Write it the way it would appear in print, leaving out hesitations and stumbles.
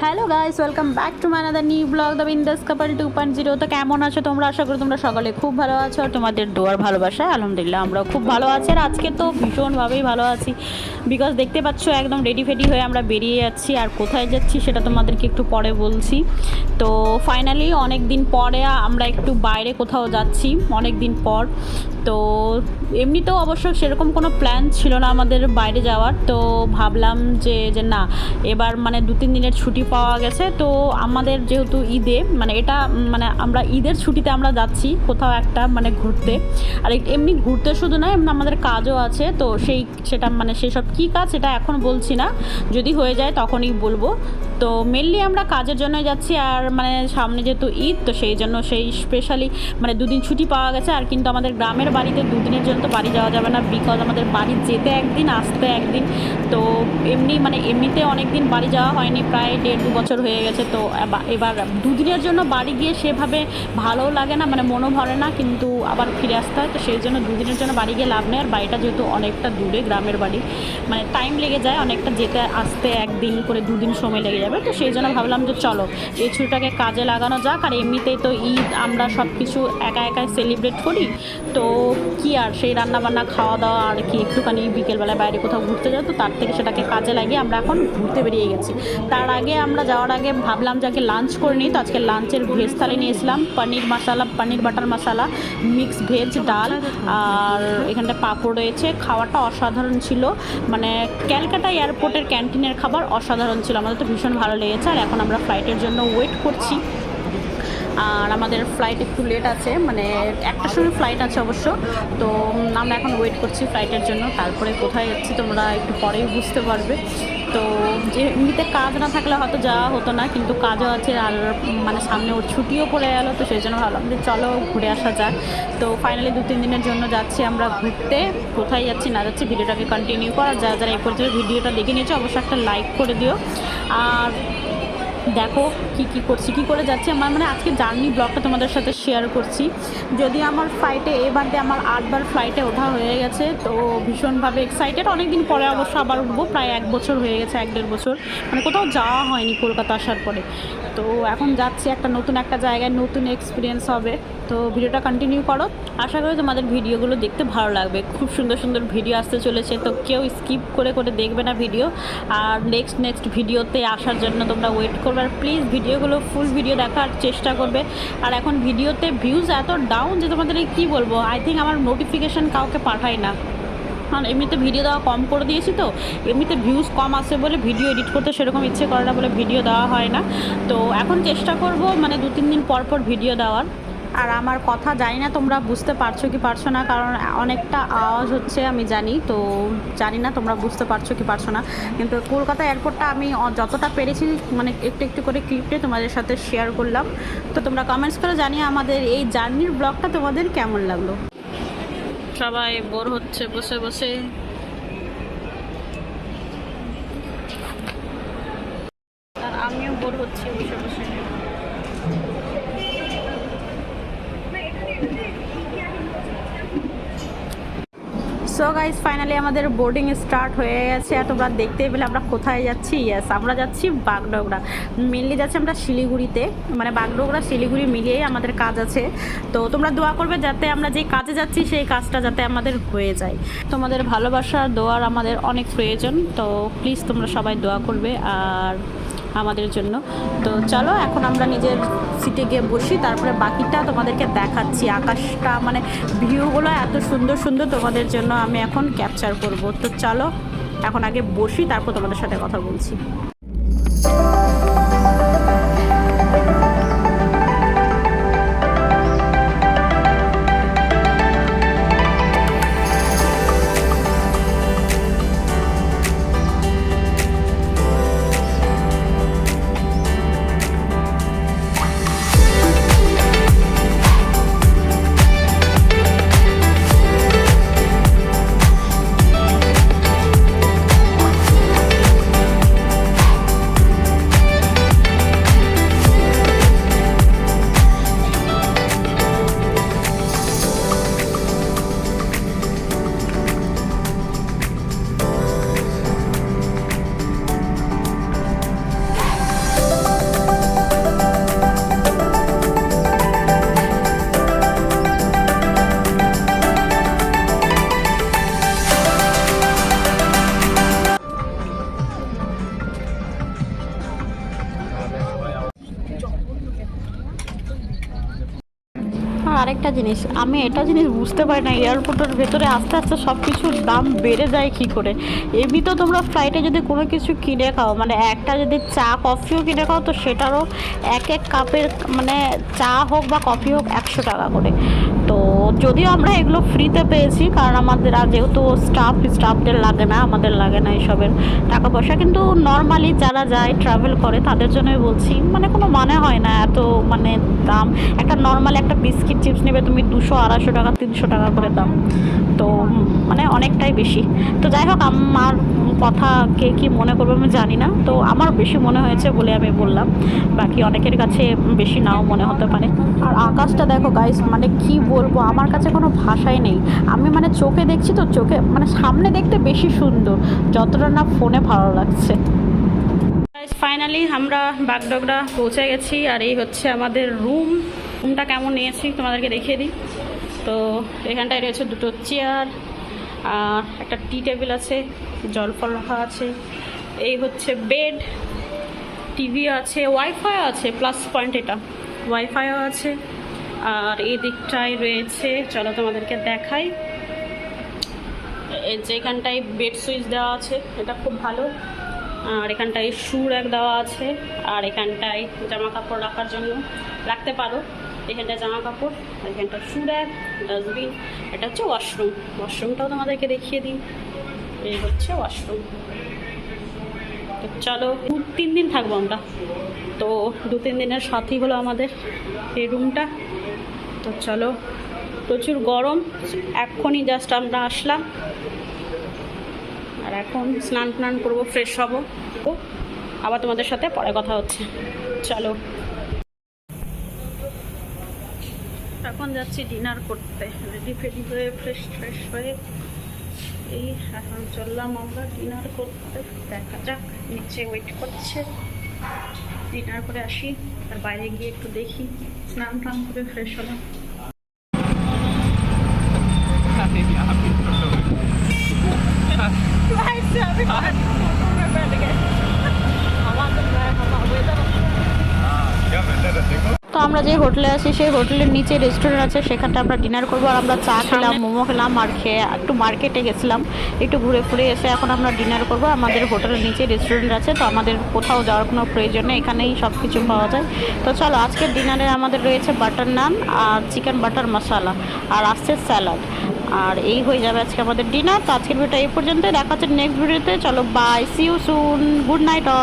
Hello guys, welcome back to my another new blog the বিন্দাস কাপল 2.0। তো কেমন আছো তোমরা? আশা করি তোমরা সকলে খুব ভালো আছো আর তোমাদের দোয়ার ভালোবাসায় আলহামদুলিল্লাহ আমরাও খুব ভালো আছি। আর আজকে তো ভীষণভাবেই ভালো আছি, বিকজ দেখতে পাচ্ছ একদম রেডি ফেডি হয়ে আমরা বেরিয়ে যাচ্ছি। আর কোথায় যাচ্ছি সেটা তোমাদেরকে একটু পরে বলছি। তো ফাইনালি অনেক দিন পরে আমরা একটু বাইরে কোথাও যাচ্ছি, অনেক দিন পর। তো এমনিতেও অবশ্য সেরকম কোনো প্ল্যান ছিল না আমাদের বাইরে যাওয়ার। তো ভাবলাম যে না, এবার মানে 2-3 দিনের ছুটি পাওয়া গেছে। তো আমাদের যেহেতু ঈদে এটা আমরা ঈদের ছুটিতে আমরা যাচ্ছি কোথাও একটা ঘুরতে। আর এমনি ঘুরতে শুধু না, এমনি আমাদের কাজও আছে। তো সেটা সেসব কী কাজ সেটা এখন বলছি না, যদি হয়ে যায় তখনই বলবো। তো মেনলি আমরা কাজের জন্য যাচ্ছি। আর সামনে যেহেতু ঈদ, তো সেই জন্য সেই স্পেশালি 2 দিন ছুটি পাওয়া গেছে। আর কিন্তু আমাদের গ্রামের বাড়িতে 2 দিনের জন্য তো বাড়ি যাওয়া যাবে না, বিকজ আমাদের বাড়ি যেতে একদিন আসতে একদিন। তো এমনিতে অনেক দিন বাড়ি যাওয়া হয়নি, প্রায় 1.5-2 বছর হয়ে গেছে। তো এবার 2 দিনের জন্য বাড়ি গিয়ে সেভাবে ভালোও লাগে না, মনও ভরে না, কিন্তু আবার ফিরে আসতে হয়। তো সেই জন্য 2 দিনের জন্য বাড়ি গিয়ে লাভ নেই। আর বাড়িটা যেহেতু অনেকটা দূরে, গ্রামের বাড়ি, টাইম লেগে যায় অনেকটা, যেতে আসতে একদিন করে 2 দিন সময় লেগে যাবে। তো সেই জন্য ভাবলাম যে চলো এই ছুটিটাকে কাজে লাগানো যাক। আর এমনিতেই তো ঈদ আমরা সব কিছু একা একাই সেলিব্রেট করি। তো কি আর সেই রান্নাবান্না খাওয়া দাওয়া আর কি, একটুখানি বিকেলবেলায় বাইরে কোথাও ঘুরতে যাও, তো তার থেকে সেটাকে কাজে লাগিয়ে আমরা এখন ঘুরতে বেরিয়ে গেছি। তার আগে আমরা যাওয়ার আগে ভাবলাম যে আগে লাঞ্চ করে নিই। তো আজকে লাঞ্চের ভেজ থালি নিয়েছিলাম, পনির মশালা, পনির বাটার মশালা, মিক্স ভেজ ডাল, আর এখানটা পাঁপড় রয়েছে। খাওয়াটা অসাধারণ ছিল, ক্যালকাটা এয়ারপোর্টের ক্যান্টিনের খাবার অসাধারণ ছিল, আমাদের তো ভীষণ ভালো লেগেছে। আর এখন আমরা ফ্লাইটের জন্য ওয়েট করছি। আর আমাদের ফ্লাইট একটু লেট আছে, 1টার সময় ফ্লাইট আছে অবশ্য। তো আমরা এখন ওয়েট করছি ফ্লাইটের জন্য। তারপরে কোথায় যাচ্ছি তোমরা একটু পরেই বুঝতে পারবে। তো যে এমনিতে কাজ না থাকলে হয়তো যাওয়া হতো না, কিন্তু কাজও আছে। আর সামনে ওর ছুটিও পড়ে গেলো, তো সেই জন্য ভাবলাম যে চলো ঘুরে আসা যাক। তো ফাইনালি 2-3 দিনের জন্য যাচ্ছি আমরা ঘুরতে। কোথায় যাচ্ছি না যাচ্ছি ভিডিওটাকে কন্টিনিউ করা। যারা যারা এই পর্যন্ত ভিডিওটা দেখে নিয়েছো অবশ্যই একটা লাইক করে দিও। আর দেখো কী করছি, কী করে যাচ্ছি। আমার আজকে জার্নি ব্লগটা তোমাদের সাথে শেয়ার করছি। যদি আমার ফ্লাইটে এবার দিয়ে আমার 8বার ফ্লাইটে ওঠা হয়ে গেছে, তো ভীষণভাবে এক্সাইটেড। অনেক দিন পরে অবশ্য আবার উঠবো, প্রায় 1 বছর হয়ে গেছে, 1-1.5 বছর কোথাও যাওয়া হয়নি কলকাতা আসার পরে। তো এখন যাচ্ছি একটা নতুন একটা জায়গায়, নতুন এক্সপিরিয়েন্স হবে। তো ভিডিওটা কন্টিনিউ করো, আশা করি তোমাদের ভিডিওগুলো দেখতে ভালো লাগবে। খুব সুন্দর সুন্দর ভিডিও আসতে চলেছে, তো কেউ স্কিপ করে দেখবে না ভিডিও। আর নেক্সট ভিডিওতে আসার জন্য তোমরা ওয়েট করবে। আর প্লিজ ভিডিওগুলো ফুল ভিডিও দেখার চেষ্টা করবে। আর এখন ভিডিওতে ভিউজ এত ডাউন যে তোমাদের কী বলবো, আই থিঙ্ক আমার নোটিফিকেশান কাউকে পাঠায় না। কারণ এমনিতে ভিডিও দেওয়া কম করে দিয়েছি, তো এমনিতে ভিউজ কম আসে বলে ভিডিও এডিট করতে সেরকম ইচ্ছে করে না বলে ভিডিও দেওয়া হয় না। তো এখন চেষ্টা করব 2-3 দিন পর ভিডিও দেওয়ার। আর আমার কথা জানি না তোমরা বুঝতে পারছো কি পারছো না, কারণ অনেকটা আওয়াজ হচ্ছে আমি জানি। তো জানি না তোমরা বুঝতে পারছো কি পারছো না, কিন্তু কলকাতা এয়ারপোর্টটা আমি যতটা পেরেছি একটু একটু করে ক্লিপে তোমাদের সাথে শেয়ার করলাম। তো তোমরা কমেন্টস করে জানিয়ে আমাদের এই জার্নির ব্লগটা তোমাদের কেমন লাগলো। সবাই বোর হচ্ছে বসে বসে, আর আমিও বোর হচ্ছি বসে বসে। সো গাইজ, ফাইনালি আমাদের বোর্ডিং স্টার্ট হয়ে গেছে। আর তোমরা দেখতেই পেলে আমরা কোথায় যাচ্ছি। ইয়েস, আমরা যাচ্ছি বাগডোগরা। মেনলি যাচ্ছি আমরা শিলিগুড়িতে, বাগডোগরা শিলিগুড়ি মিলিয়েই আমাদের কাজ আছে। তো তোমরা দোয়া করবে যাতে আমরা যে কাজে যাচ্ছি সেই কাজটা যাতে আমাদের হয়ে যায়। তোমাদের ভালোবাসার দোয়ার আমাদের অনেক প্রয়োজন, তো প্লিজ তোমরা সবাই দোয়া করবে আর আমাদের জন্য। তো চলো এখন আমরা নিজের সিটে গিয়ে বসি, তারপরে বাকিটা তোমাদেরকে দেখাচ্ছি। আকাশটা ভিউগুলো এত সুন্দর সুন্দর তোমাদের জন্য আমি এখন ক্যাপচার করব। তো চলো এখন আগে বসি, তারপর তোমাদের সাথে কথা বলছি। আরেকটা জিনিস, আমি এটা জিনিস বুঝতে পারি না, এয়ারপোর্টের ভেতরে আস্তে আস্তে সব কিছুর দাম বেড়ে যায় কী করে। এমনি তো তোমরা ফ্লাইটে যদি কোনো কিছু কিনে খাও, মানে একটা যদি চা কফিও কিনে খাও, তো সেটারও এক এক কাপের মানে চা হোক বা কফি হোক 100 টাকা করে। তো যদিও আমরা এগুলো ফ্রিতে পেয়েছি, কারণ আমাদের যেহেতু স্টাফদের লাগে না, আমাদের লাগে না এসবের টাকা পয়সা, কিন্তু নর্মালি যারা যায় ট্রাভেল করে তাদের জন্যই বলছি, মানে কোনো মানে হয় না এত মানে দাম। একটা নর্মাল একটা বিস্কিট চিপস নেবে তুমি 200 250 টাকা 300 টাকা করে দাম, তো মানে অনেকটাই বেশি। তো যাই হোক, আমার কথা কে কী মনে করবে আমি জানি না, তো আমার বেশি মনে হয়েছে বলে আমি বললাম, বাকি অনেকের কাছে বেশি নাও মনে হতে পারে। আর আকাশটা দেখো গাইস, মানে কি বলবো, আমার কাছে কোনো ভাষাই নেই। আমি মানে চোখে দেখছি তো, চোখে মানে সামনে দেখতে বেশি সুন্দর যতটা না ফোনে ভালো লাগছে। ফাইনালি আমরা বাগডোগরা পৌঁছে গেছি, আর এই হচ্ছে আমাদের রুমটা কেমন নিয়েছি তোমাদেরকে দেখিয়ে দিই। তো এখানটায় রয়েছে দুটো চেয়ার, আর একটা টি টেবিল আছে, জল ফল রাখা আছে, এই হচ্ছে বেড, টিভি আছে, ওয়াইফাই আছে, প্লাস পয়েন্ট এটা ওয়াইফাইও আছে। আর এই দিকটায় রয়েছে, চলো তোমাদেরকে দেখাই, যেখানটায় বেড সুইচ দেওয়া আছে, এটা খুব ভালো। আর এখানটায় শু র্যাক দেওয়া আছে, আর এখানটায় জামা কাপড় রাখার জন্য রাখতে পারো, এখানটায় জামা কাপড়, আর এখানটা শু র্যাক, ডাস্টবিন, এটা হচ্ছে ওয়াশরুমটাও তোমাদেরকে দেখিয়ে দিই, এই হচ্ছে ওয়াশরুম। তো চলো, 2-3 দিন থাকবো আমরা, তো 2-3 দিনের সাথেই হলো আমাদের এই রুমটা। তো চলো, প্রচুর গরম, এখনই জাস্ট আমরা আসলাম, আর এখন স্নান করবো, ফ্রেশ হবো, আবার তোমাদের সাথে পরে কথা হচ্ছে। চলো, এখন যাচ্ছি ডিনার করতে, রেডি হয়ে ফ্রেশ হয়ে এই এখন চললাম আমরা ডিনার করতে। দেখা যাক, নিচে ওয়েট করছে, ডিনার করে আসি, আর বাইরে গিয়ে একটু দেখি, স্নান করে ফ্রেশ হলাম। তো আমরা যে হোটেলে আছি সেই হোটেলের নিচে রেস্টুরেন্ট আছে, সেখানটা আমরা ডিনার করবো, আর আমরা চা খেলাম, মোমো খেলাম, আর খেয়ে একটু মার্কেটে গেছিলাম, একটু ঘুরে ফুরে এসে এখন আমরা ডিনার করবো। আমাদের হোটেলের নিচে রেস্টুরেন্ট আছে, তো আমাদের কোথাও যাওয়ার কোনো প্রয়োজন নেই, এখানেই সব কিছু পাওয়া যায়। তো চলো, আজকের ডিনারে আমাদের রয়েছে বাটার নান আর চিকেন বাটার মশালা, আর আসছে স্যালাড, আর এই হয়ে যাবে আজকে আমাদের ডিনার। তো আজকের ভিডিওটা এই পর্যন্ত, দেখা হচ্ছে নেক্সট ভিডিওতে। চলো bye, see you soon, good night all.